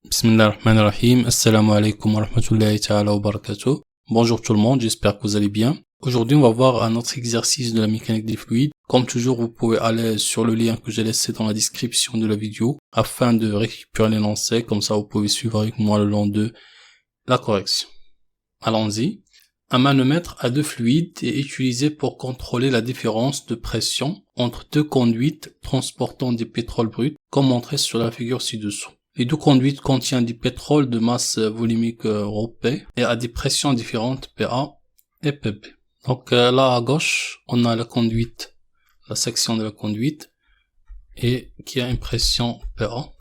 Bismillahirrahmanirrahim. Assalamu alaikum wa rahmatullahi ta'ala wa barakatuh. Bonjour tout le monde, j'espère que vous allez bien. Aujourd'hui, on va voir un autre exercice de la mécanique des fluides. Comme toujours, vous pouvez aller sur le lien que j'ai laissé dans la description de la vidéo afin de récupérer l'énoncé. Comme ça, vous pouvez suivre avec moi le long de la correction. Allons-y. Un manomètre à deux fluides est utilisé pour contrôler la différence de pression entre deux conduites transportant du pétrole brut, comme montré sur la figure ci-dessous. Les deux conduites contiennent du pétrole de masse volumique ρP et à des pressions différentes PA et PP. Donc là à gauche, on a la conduite, la section de la conduite et qui a une pression PA.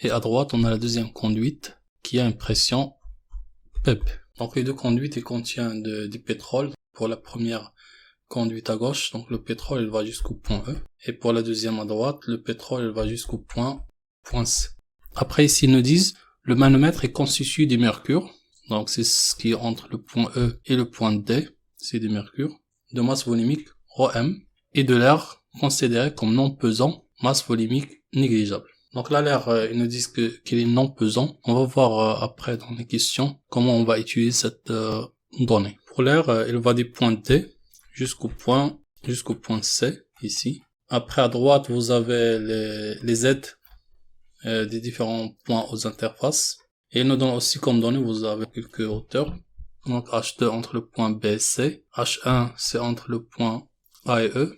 Et à droite, on a la deuxième conduite qui a une pression PP. Donc les deux conduites contiennent du pétrole. Pour la première conduite à gauche, donc le pétrole il va jusqu'au point E. Et pour la deuxième à droite, le pétrole il va jusqu'au point C. Après ici ils nous disent, le manomètre est constitué du mercure. Donc c'est ce qui est entre le point E et le point D. C'est du mercure. De masse volumique ρm. Et de l'air considéré comme non pesant, masse volumique négligeable. Donc là, l'air, ils nous disent qu'il est non pesant. On va voir après dans les questions comment on va utiliser cette donnée. Pour l'air, il va du point D jusqu'au point C, ici. Après, à droite, vous avez les Z des différents points aux interfaces. Et il nous donne aussi comme donnée, vous avez quelques hauteurs. Donc H2 entre le point B et C. H1, c'est entre le point A et E.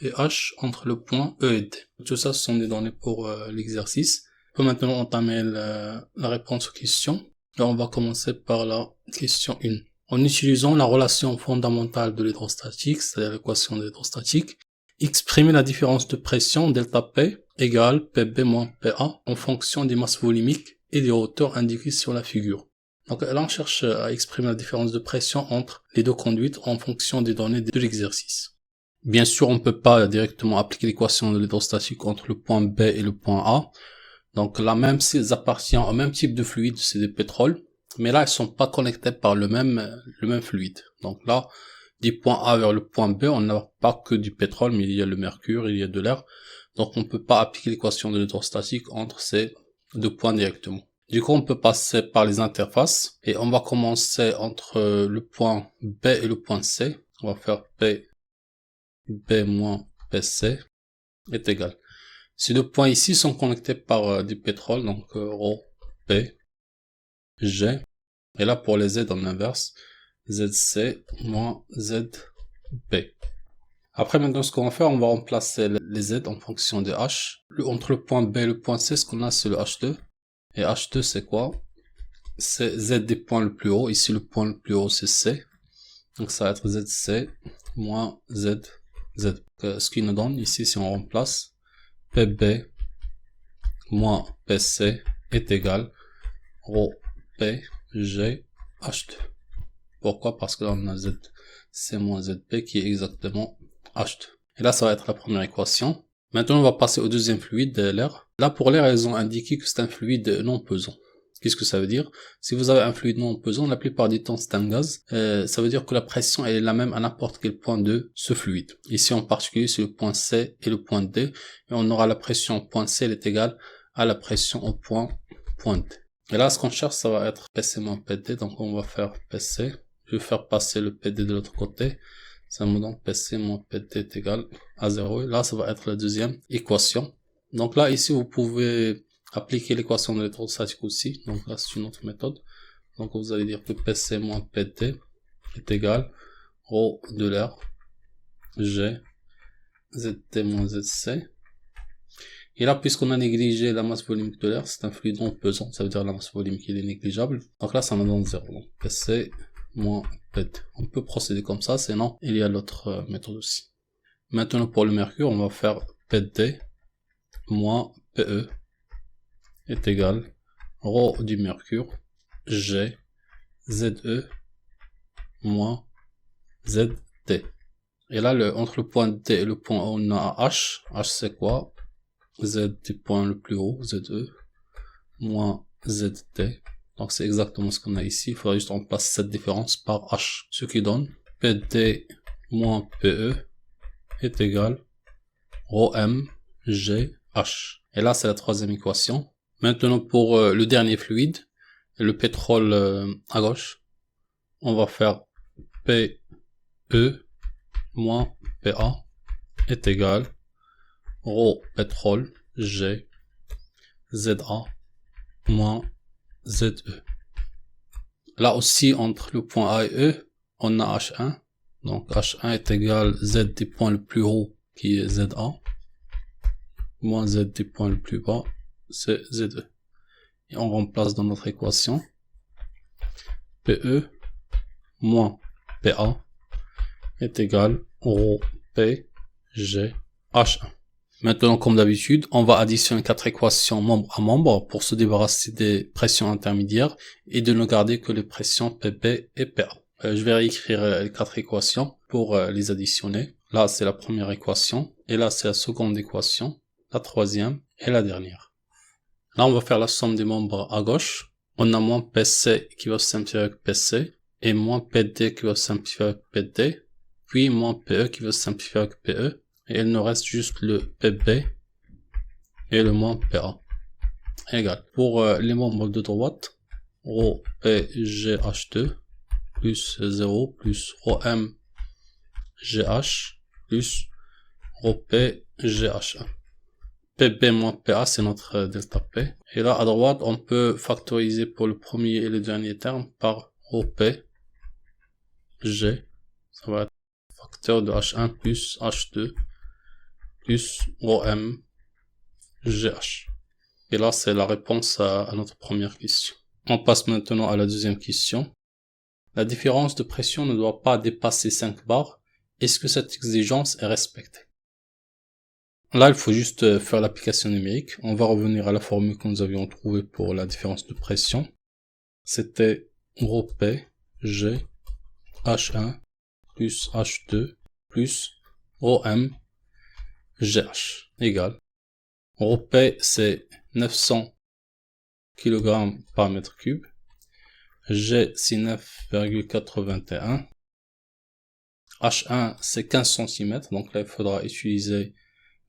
Et H entre le point E et D. Tout ça, ce sont des données pour l'exercice. On peut maintenant entamer la réponse aux questions. Là, on va commencer par la question 1. En utilisant la relation fondamentale de l'hydrostatique, c'est-à-dire l'équation de l'hydrostatique, exprimer la différence de pression delta P égale PB moins PA en fonction des masses volumiques et des hauteurs indiquées sur la figure. Donc là, on cherche à exprimer la différence de pression entre les deux conduites en fonction des données de l'exercice. Bien sûr, on ne peut pas directement appliquer l'équation de l'hydrostatique entre le point B et le point A. Donc là, même s'ils appartiennent au même type de fluide, c'est des pétroles, mais là, ils sont pas connectés par le même fluide. Donc là, du point A vers le point B, on n'a pas que du pétrole, mais il y a le mercure, il y a de l'air. Donc on ne peut pas appliquer l'équation de l'hydrostatique entre ces deux points directement. Du coup, on peut passer par les interfaces, et on va commencer entre le point B et le point C. On va faire B moins PC est égal. Ces deux points ici sont connectés par du pétrole, donc ρ, P, G. Et là pour les Z en inverse, ZC moins ZP. Après maintenant ce qu'on va faire, on va remplacer les Z en fonction de H. Entre le point B et le point C, ce qu'on a c'est le H2. Et H2 c'est quoi? C'est Z des points le plus haut. Ici le point le plus haut c'est C. Donc ça va être ZC moins Z. Ce qui nous donne ici, si on remplace, PB moins PC est égal ρ P G H2. Pourquoi? Parce que là on a ZC moins ZP qui est exactement H2. Et là ça va être la première équation. Maintenant on va passer au deuxième fluide, l'air. Là pour l'air, ils ont indiqué que c'est un fluide non pesant. Qu'est-ce que ça veut dire? Si vous avez un fluide non pesant, la plupart du temps c'est un gaz, ça veut dire que la pression elle est la même à n'importe quel point de ce fluide. Ici en particulier c'est le point C et le point D, et on aura la pression au point C elle est égale à la pression au point D. Et là ce qu'on cherche ça va être PC moins PD, donc on va faire PC, je vais faire passer le PD de l'autre côté, ça me donne PC moins PD est égal à 0, et là ça va être la deuxième équation. Donc là ici vous pouvez appliquer l'équation de l'électrostatique aussi, donc là c'est une autre méthode. Donc vous allez dire que PC moins PT est égal ρ de l'air G ZT moins ZC. Et là puisqu'on a négligé la masse volumique de l'air, c'est un fluide non pesant, ça veut dire la masse volumique il est négligeable. Donc là ça me donne 0, donc PC moins PT. On peut procéder comme ça, sinon il y a l'autre méthode aussi. Maintenant pour le mercure, on va faire PD moins PE est égal ρ du mercure G ZE moins ZT. Et là entre le point D et le point O on a H. H c'est quoi? Z du point le plus haut, ZE moins ZT. Donc c'est exactement ce qu'on a ici. Il faudra juste remplacer cette différence par H, ce qui donne PD moins PE est égal ρm G H. Et là c'est la troisième équation. Maintenant pour le dernier fluide, le pétrole à gauche, on va faire PE moins PA est égal ρ pétrole G ZA moins ZE. Là aussi, entre le point A et E, on a H1. Donc H1 est égal Z des points le plus haut qui est ZA moins Z des points le plus bas, c'est ZE. Et on remplace dans notre équation PE moins PA est égal ρ P G H1. Maintenant, comme d'habitude, on va additionner 4 équations membre à membre pour se débarrasser des pressions intermédiaires et de ne garder que les pressions PP et PA. Je vais réécrire les 4 équations pour les additionner. Là, c'est la première équation, et là, c'est la seconde équation, la troisième et la dernière. Là, on va faire la somme des membres à gauche. On a moins PC qui va se simplifier avec PC, et moins PD qui va se simplifier avec PD, puis moins PE qui va se simplifier avec PE, et il nous reste juste le PB et le moins PA. Égal. Pour les membres de droite, ρ PGH2 plus 0 plus ρm GH plus ρ PGH1. PB moins PA, c'est notre delta P. Et là, à droite, on peut factoriser pour le premier et le dernier terme par ρ P G. Ça va être facteur de H1 plus H2 plus ρm GH. Et là, c'est la réponse à notre première question. On passe maintenant à la deuxième question. La différence de pression ne doit pas dépasser 5 bars. Est-ce que cette exigence est respectée? Là, il faut juste faire l'application numérique. On va revenir à la formule que nous avions trouvée pour la différence de pression. C'était ρ P G H1 plus H2 plus ρm GH égale ρ P c'est 900 kg par mètre cube, G c'est 9,81, H1 c'est 15 cm, donc là il faudra utiliser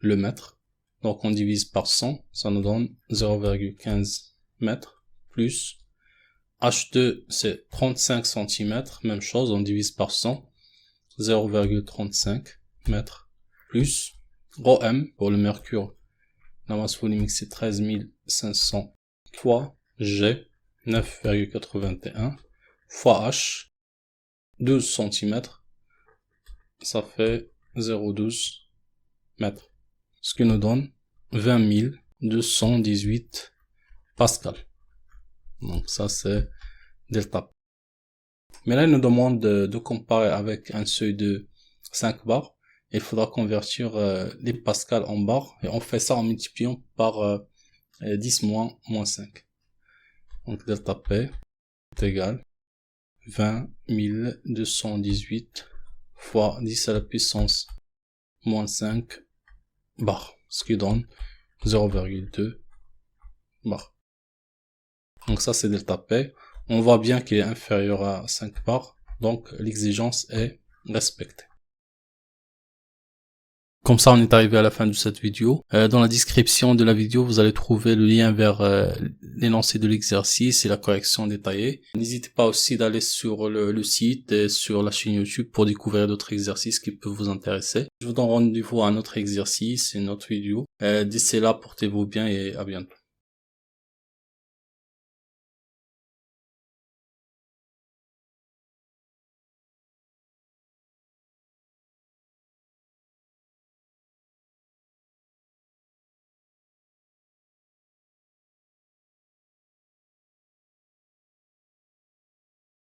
le mètre, donc on divise par 100, ça nous donne 0,15 mètres, plus H2 c'est 35 cm, même chose, on divise par 100, 0,35 mètres, plus ρm pour le mercure, la masse volumique c'est 13 500 fois G 9,81 fois H 12 cm, ça fait 0,12 mètres, ce qui nous donne 20 218 pascal. Donc ça c'est delta. Mais là il nous demande de comparer avec un seuil de 5 bars. Il faudra convertir les pascals en bars, et on fait ça en multipliant par 10 moins 5. Donc delta P est égal 20 218 fois 10 à la puissance moins 5 bars, ce qui donne 0,2 bars. Donc ça c'est delta P. On voit bien qu'il est inférieur à 5 bars, donc l'exigence est respectée. Comme ça, on est arrivé à la fin de cette vidéo. Dans la description de la vidéo, vous allez trouver le lien vers l'énoncé de l'exercice et la correction détaillée. N'hésitez pas aussi d'aller sur le site et sur la chaîne YouTube pour découvrir d'autres exercices qui peuvent vous intéresser. Je vous donne rendez-vous à un autre exercice et une autre vidéo. D'ici là, portez-vous bien et à bientôt.